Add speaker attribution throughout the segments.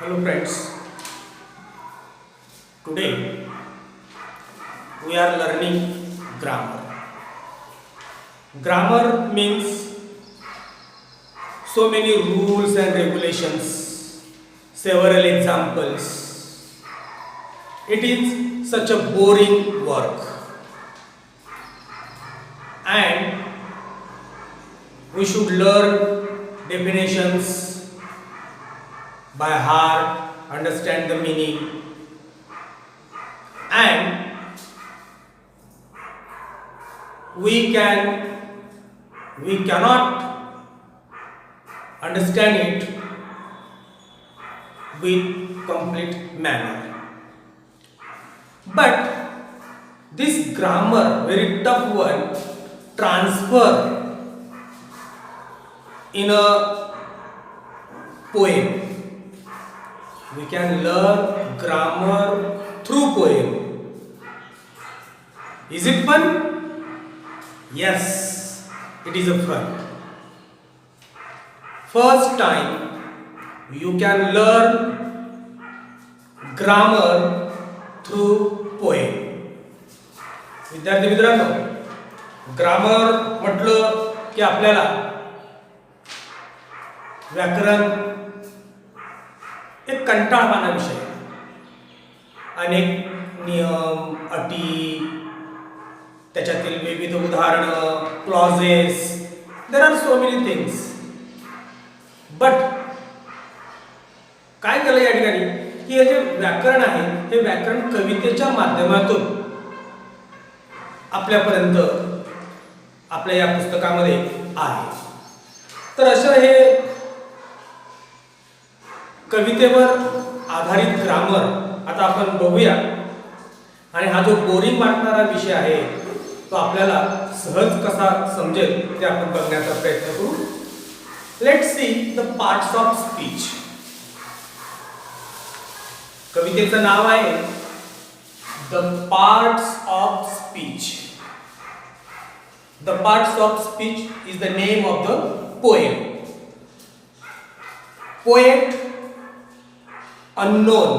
Speaker 1: Hello friends, today we are learning grammar. Grammar means so many rules and regulations, several examples. It is such a boring work and we should learn definitions by heart, understand the meaning, and we cannot understand it with complete manner. But this grammar, very tough one, transfer in a poem. We can learn grammar through poem. Is it fun? Yes, it is a fun. First time you can learn grammar through poem. विद्यार्थी मित्रांनो, grammar म्हटलं की आपल्याला व्याकरण एक कंटाळवाणा विषय, अनेक नियम, अटी, त्याच्यातील विविध उदाहरणं, clauses, there are so many things. But काय केलं या ठिकाणी की हे जे व्याकरण आहे हे व्याकरण कवितेच्या माध्यमातून आपल्यापर्यंत आपल्या या पुस्तकामध्ये आहे. तर असं हे कवितेवर आधारित ग्रामर आता आपण बघूया आणि हा जो बोरिंग वाटणारा विषय आहे तो आपल्याला सहज कसा समजेल ते आपण बघण्याचा प्रयत्न करू. Let's see the parts of speech. कवितेचं नाव आहे the parts of speech. The parts of speech is the name of the poem. Poet unknown.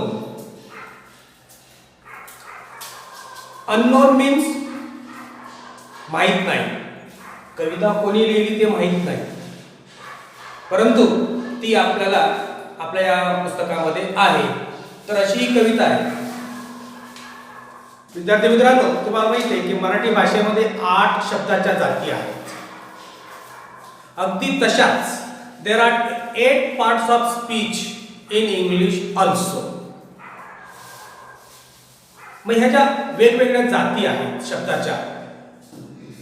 Speaker 1: Unknown means माहित नाही. कविता कोणी लिहिली ते माहित नाही, परंतु ती आपल्याला आपल्या या पुस्तकामध्ये आहे. तर अशी ही कविता आहे. विद्यार्थी मित्रांनो, तुम्हाला माहिती आहे की मराठी भाषेमध्ये 8 शब्दाच्या जाती आहेत. अगदी तशाच देर are 8 parts of speech in English also. मग ह्याच्या वेगवेगळ्या जाती आहेत शब्दाच्या.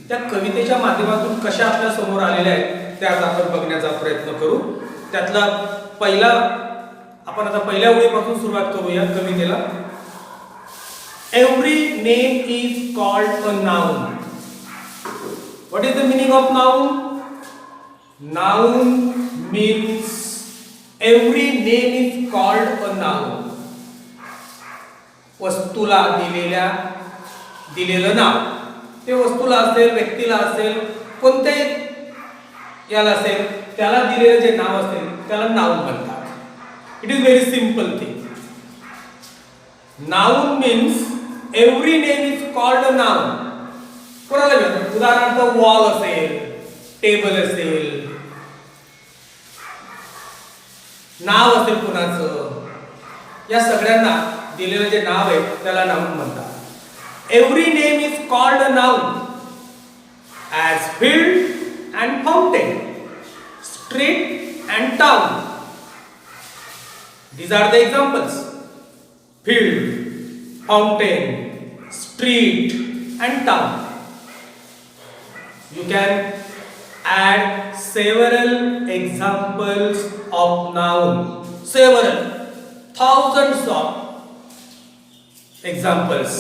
Speaker 1: त्या कवितेच्या माध्यमातून कशा आपल्या समोर आलेल्या आहेत त्या आपण बघण्याचा प्रयत्न करू. त्यातला पहिला आपण आता पहिल्या ओळीपासून सुरुवात करूया कवितेला. Every name is called a noun. What is the meaning of noun? Noun means every name is called a noun. वस्तूला दिलेलं नाव, ते वस्तूला असेल, व्यक्तीला असेल, कोणत्याही याला असेल, त्याला दिलेलं जे नाव असेल त्याला नाउन म्हणतात. It is very simple thing. Noun means every name is called a noun. कोणाला म्हणतात? उदाहरणार्थ वॉल असेल, टेबल असेल, नाव असेल कुणाचं, या सगळ्यांना दिलेलं जे नाव आहे त्याला नाउन म्हणतात. Every name is called a noun as field and fountain, street and town. These are the examples. Field, fountain, street and town. You can add several examples of noun. Several, thousands of examples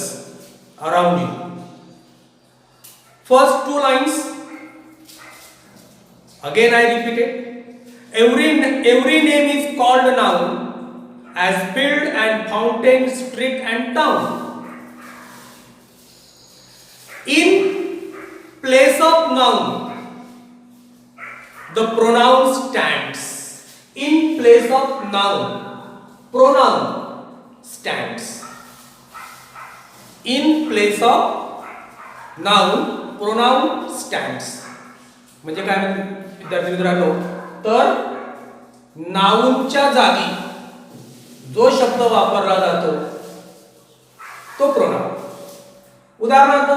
Speaker 1: around you. First 2 lines. Again I repeat it. Every name is called a noun as field and fountain, street and town. In place of noun, the pronoun stands. In place of noun, pronoun stands in place of noun. pronoun stands म्हणजे काय विद्यार्थी मित्रांनो, तर नाउनच्या जागी जो शब्द वापरला जातो तो प्रोनाउन. उदाहरणार्थ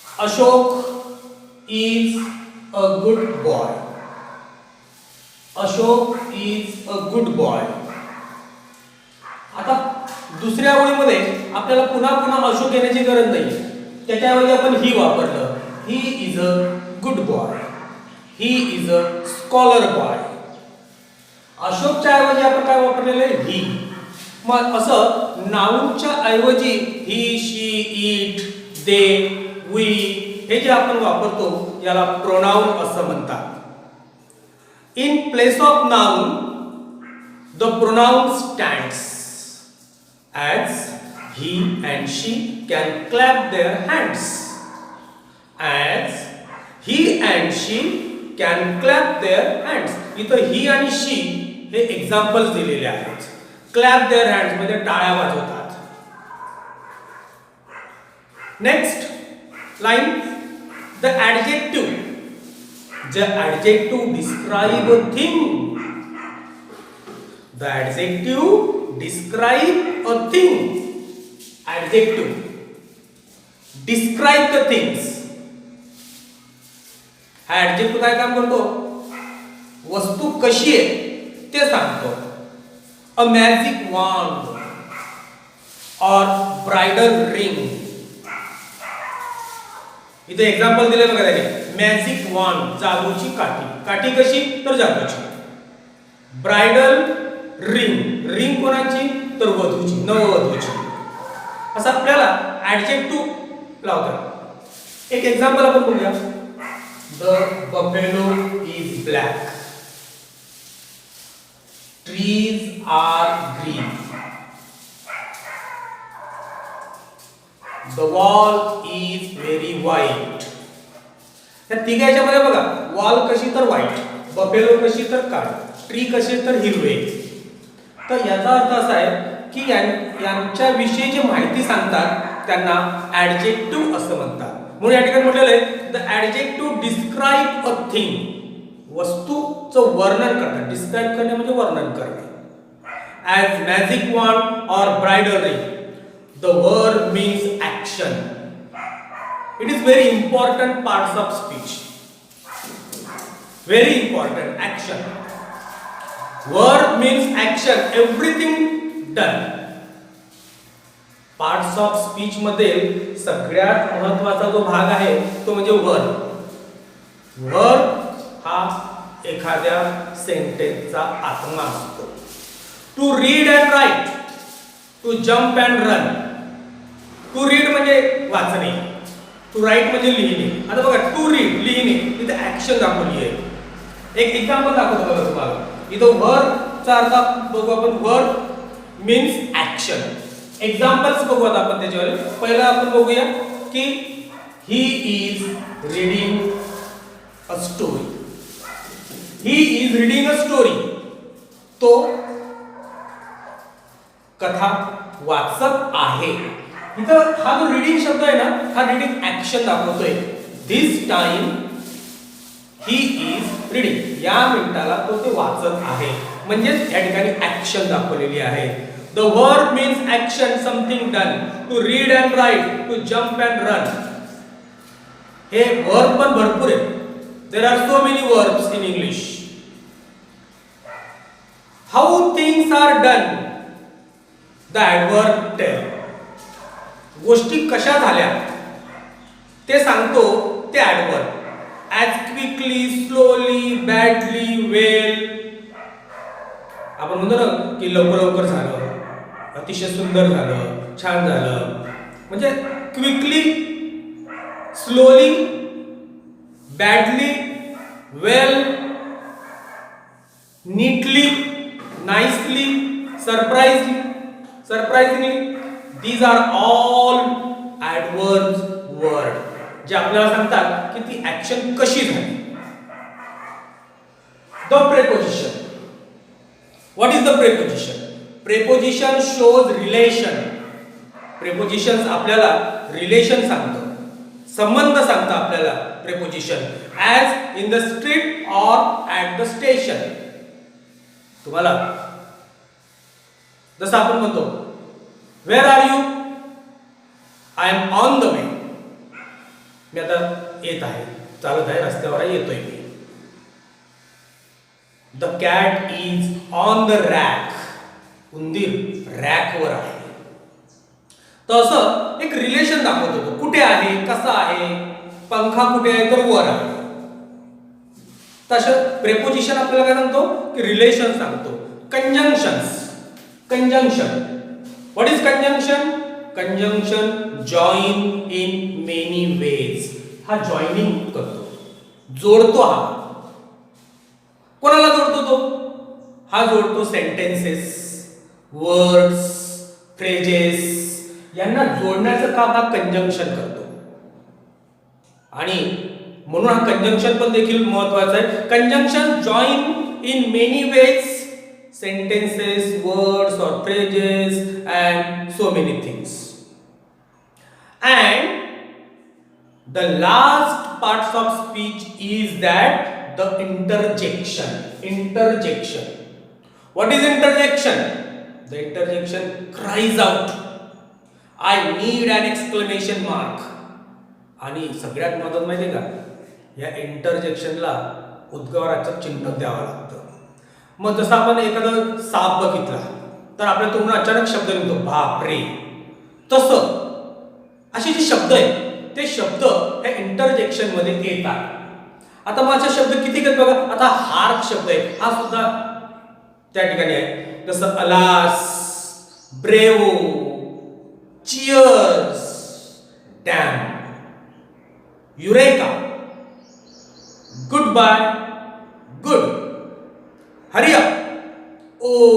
Speaker 1: Ashok is a good boy. Ashok is a good boy. आता दुसऱ्या ओळीमध्ये आपल्याला पुन्हा पुन्हा अशोक येण्याची गरज नाही, त्याच्याऐवजी आपण ही वापरलं. He is a good boy. He is a scholar boy. अशोकच्या ऐवजी आपण काय वापरलेलं आहे? ही. मग असं नाउनच्या ऐवजी ही, शी, इट, दे, वी हे जे आपण वापरतो याला प्रोनाउन असं म्हणतात. In place of noun the pronoun stands as he and she can clap their hands. As he and she can clap their hands. इथं ही आणि she हे एक्झाम्पल्स दिलेले आहेत. clap their hands म्हणजे टाळ्या वाजवतात. Next line, the adjective. The adjective describe a thing. The adjective describe a thing. Adjective describe the things. हा adjective काय काम करतो? वस्तू कशी आहे ते सांगतो. A magic wand or bridal ring. इथे एक्झाम्पल दिले बघा त्याने. मॅजिक वॉन्ड जादूची काठी. काठी कशी? तर जादूची. Bridal ring. रिंग कोणाची? तर वधूची, नववधूची. असं आपल्याला ऍडजेक्टिव्ह लावतात. एक एक्झाम्पल आपण बघूया. The buffalo is black. Trees are green. The wall is very white. या तिघांच्या मध्ये बघा, वॉल कशी तर व्हाईट, बफेलो कशी तर काळी, ट्री कशी तर हिरवे. तर याचा अर्थ असा आहे की यांच्या विषयी जी माहिती सांगतात त्यांना ऍडजेक्टिव्ह असं म्हणतात. म्हणून या ठिकाणी म्हटलेलं आहे the adjective describe a thing. वस्तूचं वर्णन करतात. डिस्क्राइब करणे म्हणजे वर्णन करणे. As magic wand or bridal ring. The word means action. It is very important parts of speech. Very important action. Word means action. Everything done. Parts of speech मध्ये सगळ्यात महत्त्वाचा जो भाग आहे तो म्हणजे वर्ड. वर्ड हा एखाद्या सेंटेन्सचा आत्मा असतो. To read and write. To jump and run. To read म्हणजे वाचणे. टू राईट म्हणजे लिहिणे. आता बघा, टू रीड लिहिणे, इथे ऍक्शन दाखवली आहे. एक एक्झाम्पल दाखवतो बघा तुम्हाला. इथं वर्डचा अर्थ बघू आपण. Word means action. एक्झाम्पल्स बघू आता आपण त्याच्यावर. पहिला आपण बघूया की he is reading a story. He is reading a story. तो कथा वाचत आहे. इथं हा जो रीडिंग शब्द आहे ना, हा रीडिंग ऍक्शन दाखवतोय. दिस टाइम ही इज रीडिंग. या मिनिटाला तो ते वाचत आहे. म्हणजे या ठिकाणी ऍक्शन दाखवलेली आहे. The verb means action, something done. To read and write, to jump and run. हे वर्ब पण भरपूर आहेत. There are so many verbs in English. How things are done. The adverb tell. गोष्टी कशा झाल्या ते सांगतो ते adverb. As quickly, slowly, badly, well. आपण म्हणतो ना की लवकर लवकर झालं, अतिशय सुंदर झालं, छान झालं. म्हणजे quickly, slowly, badly, well, neatly, nicely, surprisingly. These are all adverbs word जे आपल्याला सांगतात की ती ऍक्शन कशी झाली. The preposition. What is the preposition? Preposition shows relation. Prepositions आपल्याला रिलेशन सांगतं, संबंध सांगतं आपल्याला preposition. As in the street or at the station. तुम्हाला जसं आपण म्हणतो Where are you? I am on the way. मी आता येत आहे, चालत आहे, रस्त्यावर येतोय मी. The cat is on the rack. उंदीर रॅकवर आहे. तर असं एक रिलेशन दाखवतो तो, कुठे आहे, कसा आहे, पंखा कुठे आहे तर वर आहे. तसं प्रेपोजिशन आपल्याला काय सांगतो की रिलेशन सांगतो. Conjunctions, conjunction. What is conjunction? Conjunction join in many ways. हा जॉइनिंग करतो, जोडतो. हा कोणाला जोडतो तो? हा जोडतो सेंटेन्सेस, वर्ड्स, फ्रेजेस यांना जोडण्याचं काम हा कंजंक्शन करतो. आणि म्हणून हा कंजंक्शन पण देखील महत्वाचा आहे. Conjunction join in many ways sentences, words or phrases and so many things. And the last parts of speech is that the interjection. Interjection. What is interjection? The interjection cries out, I need an exclamation mark. आणि सगळ्यात महत्त्वाचं माहिती आहे का, या इंटरजेक्शनला उद्गाराचं चिन्ह द्यावं लागतं. मग जसं आपण एखादा साप बघितला तर आपल्या तोंडून अचानक शब्द निघतो बापरे, तसं असे जे शब्द आहेत ते शब्द हे इंटरजेक्शन मध्ये येतात. आता माझा शब्द किती आहेत बघा. आता हार्क शब्द आहे, हा सुद्धा त्या ठिकाणी आहे. जसं alas, bravo, cheers, damn, eureka, goodbye, good, hurry up, oh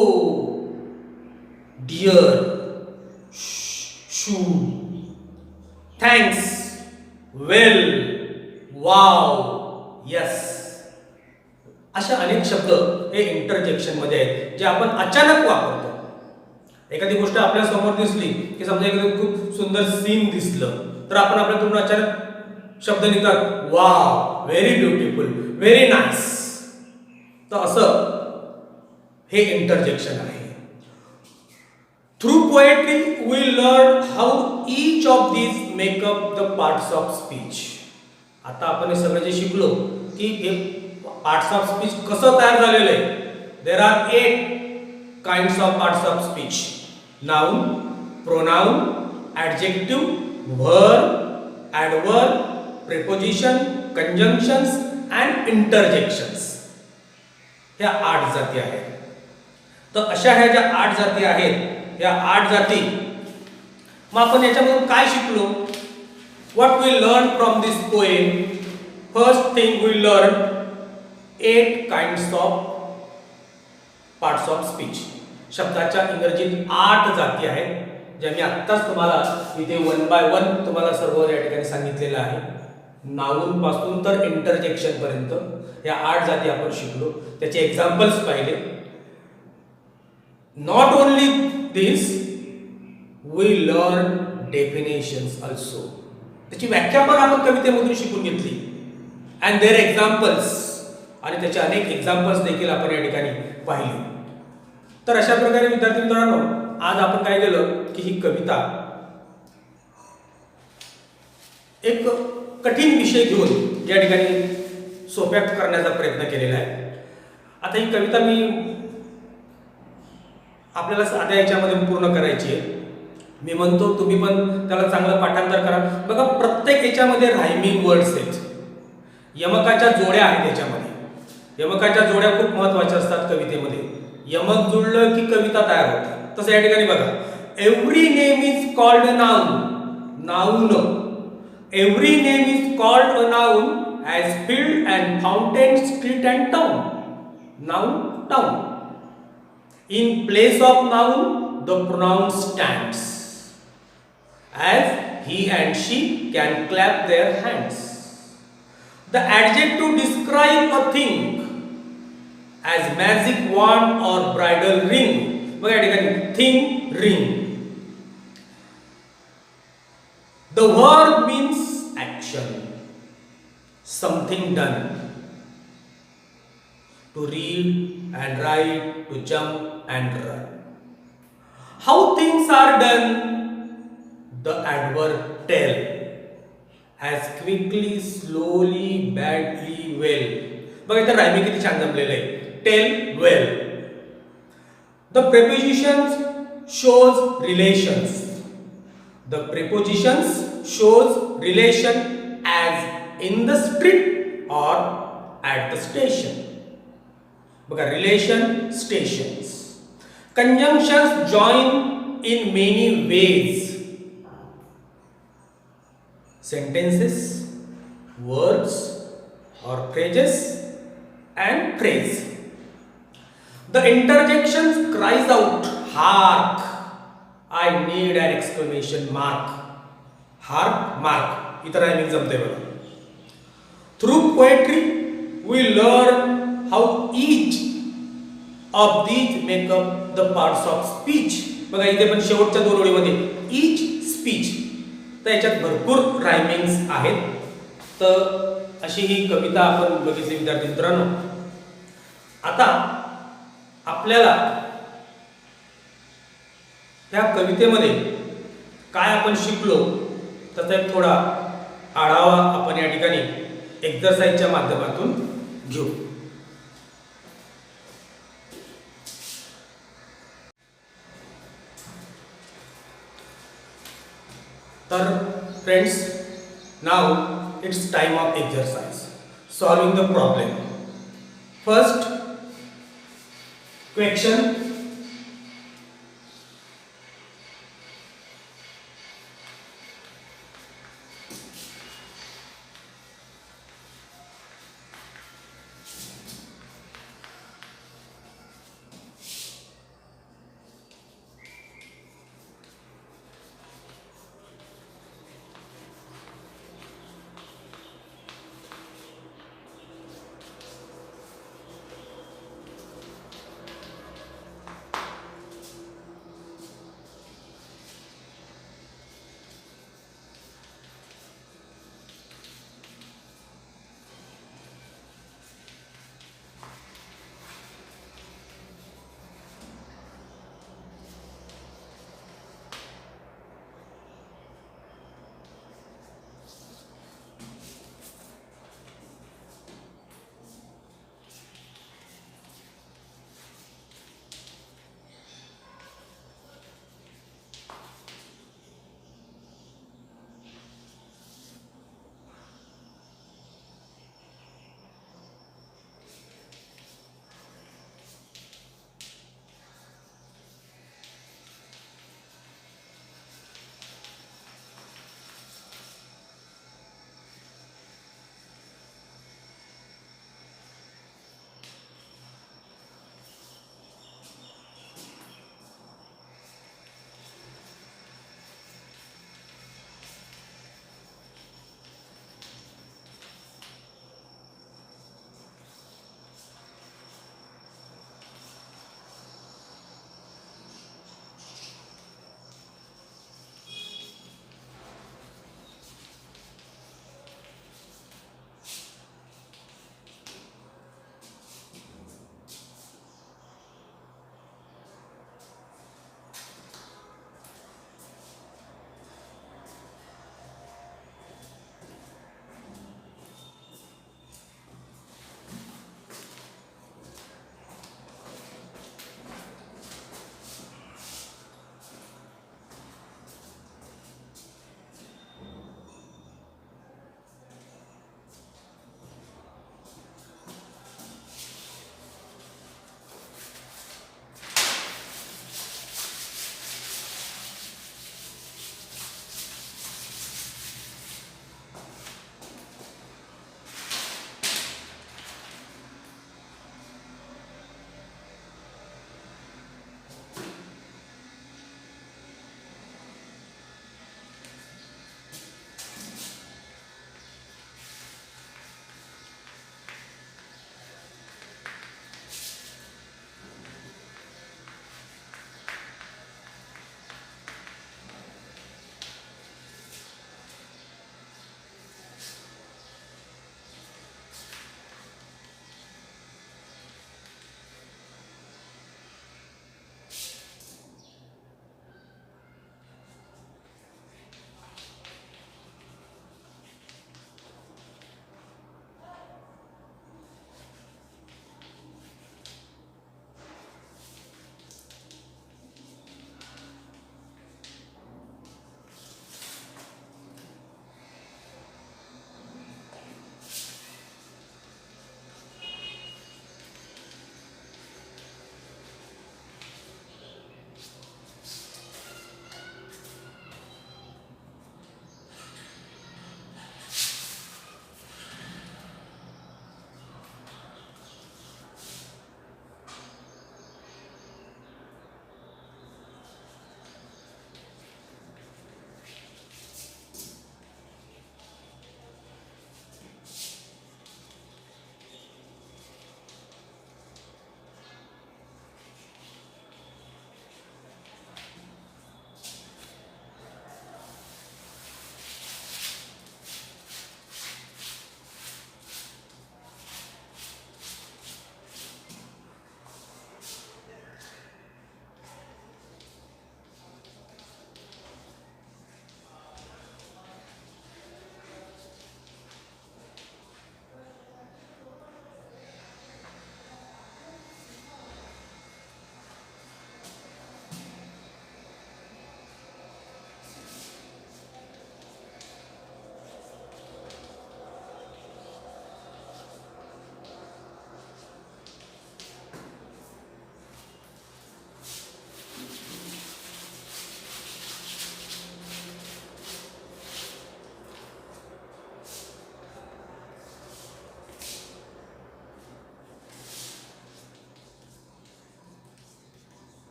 Speaker 1: dear, shoo, thanks, well, wow, yes. अशा अनेक शब्द हे इंटरजेक्शन मध्ये आहेत जे आपण अचानक वापरतो. एखादी गोष्ट आपल्या समोर दिसली की समजा एखादं खूप सुंदर सीन दिसलं तर आपण आपल्या तोंडून अचानक शब्द निघतात wow, very beautiful, very nice. तर असं हे इंटरजेक्शन आहे. Through poetry we learn how each of these make up the parts of speech. आता आपण हे सगळं जे शिकलो की हे पार्ट्स ऑफ स्पीच कसं तयार झालेलं आहे. There are 8 kinds of parts of speech. Noun, pronoun, adjective, verb, adverb, preposition, conjunctions and interjections. ह्या 8 जाती आहेत. तर अशा ह्या ज्या 8 जाती आहेत, या 8 जाती मग आपण याच्यामधून काय शिकलो. What we learn from this poem. First thing we learn 8 kinds of parts of speech. शब्दाच्या इंग्रजीत 8 जाती आहेत ज्या मी आत्ताच तुम्हाला इथे 1 बाय 1 तुम्हाला सर्व या ठिकाणी सांगितलेलं आहे. नाउन पासून तर इंटरजेक्शन पर्यंत या 8 जाती आपण शिकलो, त्याचे एक्झाम्पल्स पाहिले. Not only this, we learn definitions also. त्याची व्याख्या पण आपण कवितेमधून शिकून घेतली. and their examples, आणि त्याचे अनेक एक्झाम्पल्स देखील आपण या ठिकाणी पाहिले. तर अशा प्रकारे विद्यार्थी मित्रांनो आज आपण काय केलं की ही कविता एक कठीण विषय घेऊन या ठिकाणी सोप्या करण्याचा प्रयत्न केलेला आहे. आता ही कविता मी आपल्याला साध्या याच्यामध्ये पूर्ण करायची आहे. मी म्हणतो तुम्ही पण त्याला चांगलं पाठांतर करा. बघा प्रत्येक याच्यामध्ये रायमिंग वर्ड्स आहेत, यमकाच्या जोड्या आहेत. याच्यामध्ये यमकाच्या जोड्या खूप महत्त्वाच्या असतात कवितेमध्ये. यमक जुळलं की कविता तयार होते. तसं या ठिकाणी बघा every name is called a noun. Noun, every name is called a noun as field and fountain, street and town. Noun, town. In place of noun, the pronoun stands, as he and she can clap their hands. The adjective describe a thing as magic wand or bridal ring. बघा या ठिकाणी thing ring. The verb means action, something done. To read and write, to jump and run. How things are done? The adverb tell. As quickly, slowly, badly, well. बघा इथं rhyming किती छान जमलेलं आहे. Tell well. The prepositions shows relations. The prepositions shows relation as in the street or at the station. बघा relation stations. Conjunctions join in many ways. Sentences, words or phrases and phrase. The interjections cries out, hark! I need an exclamation mark. Hark, mark. इतर rhyming जमते बघा. Through poetry, we learn how each of these make up the parts of speech. बघा इथे पण शेवटच्या दोन ओळीमध्ये each speech. तर याच्यात भरपूर रायमिंग्स आहेत. तर अशी ही कविता आपण बघितली विद्यार्थी मित्रांनो. आता आपल्याला त्या कवितेमध्ये काय आपण शिकलो त्याचा एक थोडा आढावा आपण या ठिकाणी एक्सरसाइजच्या माध्यमातून घेऊ. तर friends, now it's time of exercise solving the problem. First question.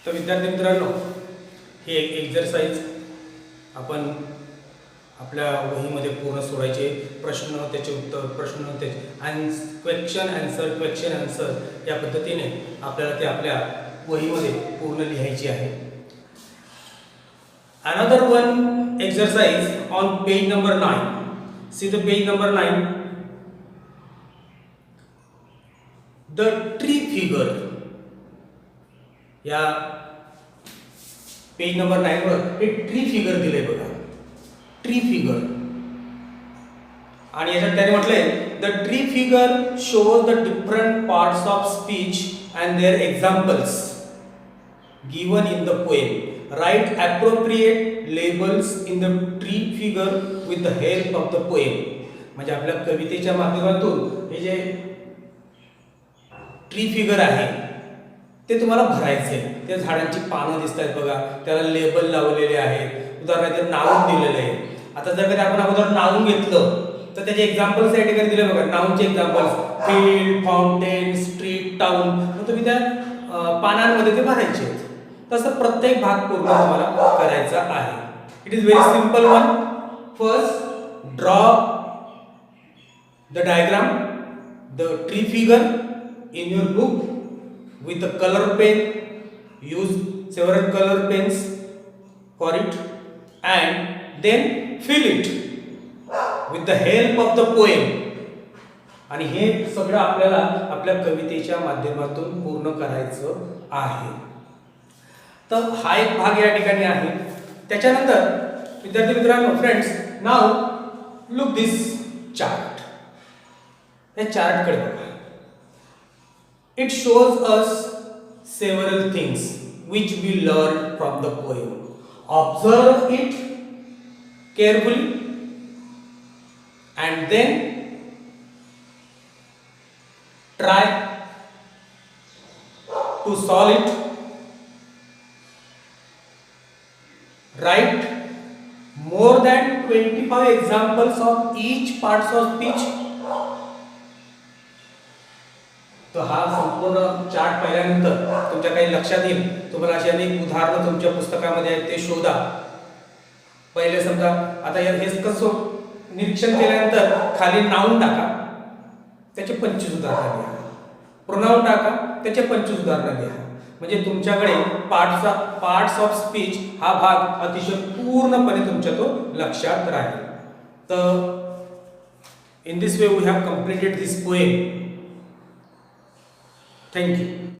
Speaker 1: तर विद्यार्थी मित्रांनो, ही एक एक्झरसाइज आपण आपल्या वहीमध्ये पूर्ण सोडायचे. प्रश्न, त्याचे उत्तर, प्रश्न, त्याचे क्वेश्चन आन्सर या पद्धतीने आपल्याला ते आपल्या वहीमध्ये पूर्ण लिहायची आहे. Another one exercise on page number 9. See the page number 9. The tree figure. या पेज नंबर 9 वर एक ट्री फिगर दिलंय बघा. Tree figure. आणि याच्यात त्याने म्हटलंय the tree figure shows the different parts of speech and their examples given in the poem. Write appropriate labels in the tree figure with the help of the poem. म्हणजे आपल्या कवितेच्या माध्यमातून हे जे ट्री फिगर आहे ते तुम्हाला भरायचे. त्या झाडांची पानं दिसत आहेत बघा, त्याला लेबल लावलेले आहेत. उदाहरणार्थ नाऊन दिलेलं आहे. आता जर कधी आपण अगोदर नाऊन घेतलं तर त्याचे एक्झाम्पल्स या ठिकाणी दिले बघा. नाऊनचे examples field, fountain, street, town. मग तुम्ही त्या पानांमध्ये ते भरायचे. तसं प्रत्येक भाग पूर्ण तुम्हाला करायचा आहे. It is very simple one. First draw the diagram, the tree figure in your book with a color pen. Use several color pens for it and then fill it with the help of the poem. आणि हे सगळं आपल्याला आपल्या कवितेच्या माध्यमातून पूर्ण करायचं आहे. तर हा एक भाग या ठिकाणी आहे. त्याच्यानंतर विद्यार्थी मित्रांनो, फ्रेंड्स, नाउ लुक दिस चार्ट. या चार्टकडे बघा. It shows us several things which we learned from the poem. Observe it carefully and then try to solve it. Write more than 25 examples of each parts of speech. तो हा संपूर्ण chart पाहिल्यानंतर तुमच्या काही लक्षात येईल. तुम्हाला अशी अनेक उदाहरणं तुमच्या पुस्तकामध्ये आहेत, ते शोधा. पहिले समजा आता हे कसं निरीक्षण केल्यानंतर खाली नाऊन टाका, त्याचे 25 उदाहरणं लिहा. प्रोनाऊन टाका, त्याचे 25 उदाहरणं लिहा. म्हणजे तुमच्याकडे पार्ट्स ऑफ स्पीच हा भाग अतिशय पूर्णपणे तुमच्या तो लक्षात राहील. तर in this way we have completed this poem. Thank you.